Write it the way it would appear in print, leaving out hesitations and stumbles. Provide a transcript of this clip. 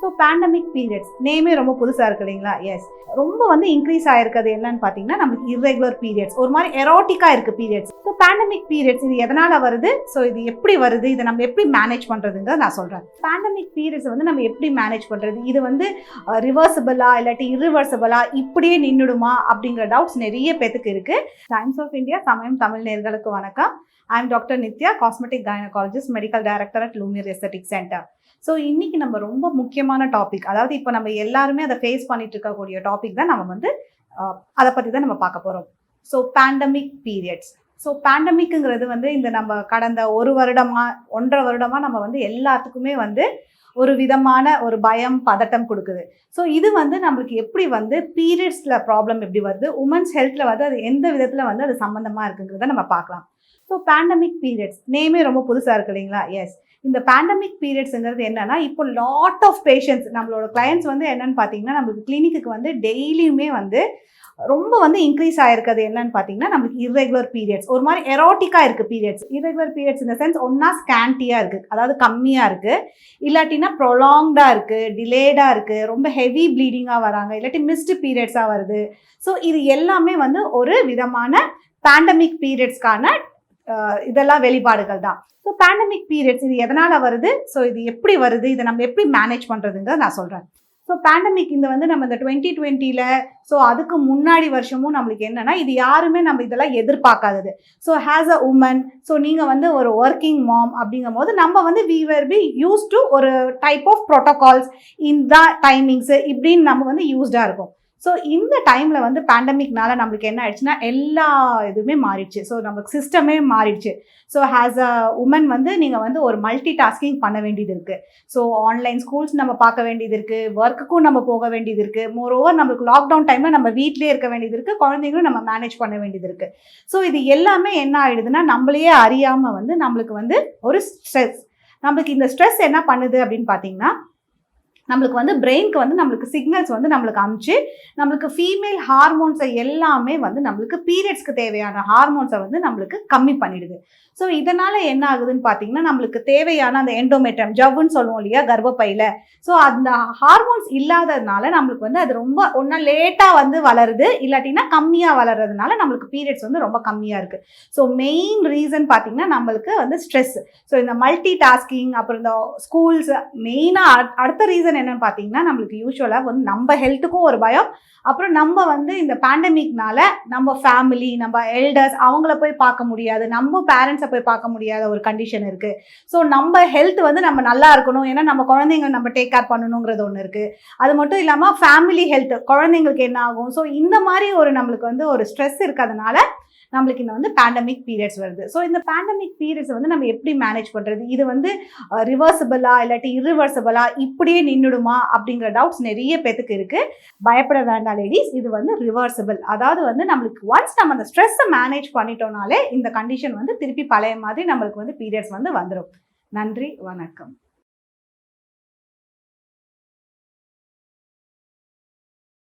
So pandemic periods நேமே ரொம்ப புதுசாக இருக்கு இல்லைங்களா? எஸ், ரொம்ப இன்க்ரீஸ் ஆயிருக்கிறது என்னன்னு பார்த்தீங்கன்னா நமக்கு இர்ரெகுலர் பீரியட்ஸ், ஒரு மாதிரி எரோட்டிக்காக இருக்குது பீரியட்ஸ். ஸோ பேண்டமிக் பீரியட்ஸ் இது எதனால் வருது, ஸோ இது எப்படி வருது, இதை நம்ம எப்படி மேனேஜ் பண்ணுறதுங்கிறத நான் சொல்கிறேன். பேண்டமிக் பீரியட்ஸ் நம்ம எப்படி மேனேஜ் பண்ணுறது, இது ரிவர்சிபிளா இல்லாட்டி இர்ரிவர்சிபிளா, இப்படியே நின்றுடுமா அப்படிங்கிற டவுட்ஸ் நிறைய பேத்துக்கு இருக்குது. டைம்ஸ் ஆஃப் இந்தியா சமயம் தமிழ் நேயர்களுக்கு வணக்கம். I am doctor Nithya, cosmetic gynaecologist, medical director at Lumière aesthetic centre. So இன்னைக்கு நம்ம ரொம்ப முக்கியமான டாபிக், அதாவது இப்போ நம்ம எல்லாருமே அதை ஃபேஸ் பண்ணிட்டு இருக்கக்கூடிய டாபிக் தான் நம்ம அதை பற்றி தான் நம்ம பார்க்க போகிறோம். So pandemic periods. ஸோ பேண்டமிக்குங்கிறது இந்த நம்ம கடந்த 1 வருடமா 1.5 வருடமா நம்ம எல்லாத்துக்குமே ஒரு விதமான ஒரு பயம் பதட்டம் கொடுக்குது. ஸோ இது நம்மளுக்கு எப்படி பீரியட்ஸில் ப்ராப்ளம் எப்படி வருது, உமன்ஸ் ஹெல்த்தில் அது எந்த விதத்தில் அது சம்மந்தமாக இருக்குங்கிறத நம்ம பார்க்கலாம். ஸோ பேண்டமிக் பீரியட்ஸ் நேமே ரொம்ப புதுசாக இருக்கு இல்லைங்களா? எஸ், இந்த பேண்டமிக் பீரியட்ஸுங்கிறது என்னன்னா, இப்போ லாட் ஆஃப் பேஷண்ட்ஸ் நம்மளோட கிளையண்ட்ஸ் என்னன்னு பார்த்தீங்கன்னா நம்மளுக்கு கிளினிக்கு டெய்லியுமே ரொம்ப இன்க்ரீஸ் ஆயிருக்கிறது என்னன்னு பார்த்தீங்கன்னா நம்மளுக்கு இர்ரெகுலர் பீரியட்ஸ், ஒரு மாதிரி எரோட்டிக்காக இருக்குது பீரியட்ஸ். இர்ரெகுலர் பீரியட்ஸ் இந்த சென்ஸ் ஒன்னா ஸ்கேண்டியாக இருக்குது, அதாவது கம்மியாக இருக்குது, இல்லாட்டினா ப்ரொலாங்டாக இருக்குது, டிலேடாக இருக்குது, ரொம்ப ஹெவி ப்ளீடிங்காக வராங்க, இல்லாட்டி மிஸ்டு பீரியட்ஸாக வருது. ஸோ இது எல்லாமே ஒரு விதமான பேண்டமிக் பீரியட்ஸ்க்கான இதெல்லாம் வெளிப்பாடுகள் தான். ஸோ பேண்டமிக் பீரியட்ஸ் இது எதனால் வருது, ஸோ இது எப்படி வருது, இதை நம்ம எப்படி மேனேஜ் பண்ணுறதுங்கிறத நான் சொல்கிறேன். ஸோ பேண்டமிக் நம்ம இந்த 2020ல், ஸோ அதுக்கு முன்னாடி வருஷமும் நம்மளுக்கு என்னென்னா இது யாருமே நம்ம இதெல்லாம் எதிர்பார்க்காதது. So has a woman, so நீங்கள் ஒரு ஒர்க்கிங் மாம் அப்படிங்கும் போது நம்ம we were be used to ஒரு டைப் ஆஃப் ப்ரோட்டோகால்ஸ், இந்த டைமிங்ஸு இப்படின்னு நம்ம யூஸ்டாக இருக்கும். ஸோ இந்த டைமில் பேண்டமிக்னால நம்மளுக்கு என்ன ஆயிடுச்சுன்னா எல்லா இதுவுமே மாறிடுச்சு. ஸோ நமக்கு சிஸ்டமே மாறிடுச்சு. ஸோ ஹேஸ் அ உமன் நீங்கள் ஒரு மல்டி டாஸ்கிங் பண்ண வேண்டியது இருக்குது. ஸோ ஆன்லைன் ஸ்கூல்ஸ் நம்ம பார்க்க வேண்டியது இருக்குது, ஒர்க்குக்கும் நம்ம போக வேண்டியது இருக்குது, மோரோவர் நம்மளுக்கு லாக்டவுன் டைமில் நம்ம வீட்டிலே இருக்க வேண்டியது இருக்குது, குழந்தைங்களும் நம்ம மேனேஜ் பண்ண வேண்டியது இருக்குது. ஸோ இது எல்லாமே என்ன ஆகிடுதுன்னா நம்மளையே அறியாமல் நம்மளுக்கு ஒரு ஸ்ட்ரெஸ். நம்மளுக்கு இந்த ஸ்ட்ரெஸ் என்ன பண்ணுது அப்படின்னு பார்த்தீங்கன்னா, நம்மளுக்கு பிரெயினுக்கு நம்மளுக்கு சிக்னல்ஸ் நம்மளுக்கு அனுப்பிச்சு நம்மளுக்கு ஃபீமேல் ஹார்மோன்ஸை எல்லாமே நம்மளுக்கு பீரியட்ஸ்க்கு தேவையான ஹார்மோன்ஸை நம்மளுக்கு கம்மி பண்ணிடுது. ஸோ இதனால் என்ன ஆகுதுன்னு பார்த்தீங்கன்னா நம்மளுக்கு தேவையான அந்த எண்டோமெட்ரியம் ஜவ்வுன்னு சொல்லுவோம் இல்லையா, கர்ப்பப்பையில். ஸோ அந்த ஹார்மோன்ஸ் இல்லாததுனால நம்மளுக்கு அது ரொம்ப ஒன்றா லேட்டாக வளருது, இல்லாட்டினா கம்மியாக வளர்றதுனால நம்மளுக்கு பீரியட்ஸ் ரொம்ப கம்மியாக இருக்குது. ஸோ மெயின் ரீசன் பார்த்தீங்கன்னா நம்மளுக்கு ஸ்ட்ரெஸ். ஸோ இந்த மல்டி டாஸ்கிங், அப்புறம் இந்த ஸ்கூல்ஸ், மெயினாக அடுத்த ரீசன் என்னன்னு பார்த்தீங்கன்னா நம்மளுக்கு யூஸ்வலாக நம்ம ஹெல்த்துக்கும் ஒரு பயம், அப்புறம் நம்ம இந்த பேண்டமிக்னால நம்ம ஃபேமிலி, நம்ம எல்டர்ஸ் அவங்கள போய் பார்க்க முடியாது, நம்ம பேரண்ட்ஸை போய் பார்க்க முடியாத ஒரு கண்டிஷன் இருக்குது. ஸோ நம்ம ஹெல்த் நம்ம நல்லா இருக்கணும், ஏன்னா நம்ம குழந்தைங்க நம்ம டேக் கேர் பண்ணணுங்கிறது ஒன்று இருக்குது. அது மட்டும் இல்லாமல் ஃபேமிலி ஹெல்த், குழந்தைங்களுக்கு என்ன ஆகும், ஸோ இந்த மாதிரி நம்மளுக்கு ஒரு ஸ்ட்ரெஸ் இருக்கிறதுனால நம்மளுக்கு இந்த பேண்டமிக் பீரியட்ஸ் வருது. ஸோ இந்த பேண்டமிக் பீரியட்ஸ் நம்ம எப்படி மேனேஜ் பண்ணுறது, இது ரிவர்சிபிளா இல்லாட்டி இர்ரிவர்சிபிளா, இப்படியே நின்றுடுமா அப்படிங்கிற டவுட்ஸ் நிறைய பேத்துக்கு இருக்குது. பயப்பட வேண்டாம் லேடிஸ், இது ரிவர்சிபிள். அதாவது நம்மளுக்கு ஒன்ஸ் நம்ம அந்த ஸ்ட்ரெஸ்ஸை மேனேஜ் பண்ணிட்டோம்னாலே இந்த கண்டிஷன் திருப்பி பழைய மாதிரி நம்மளுக்கு பீரியட்ஸ் வந்துடும். நன்றி, வணக்கம்.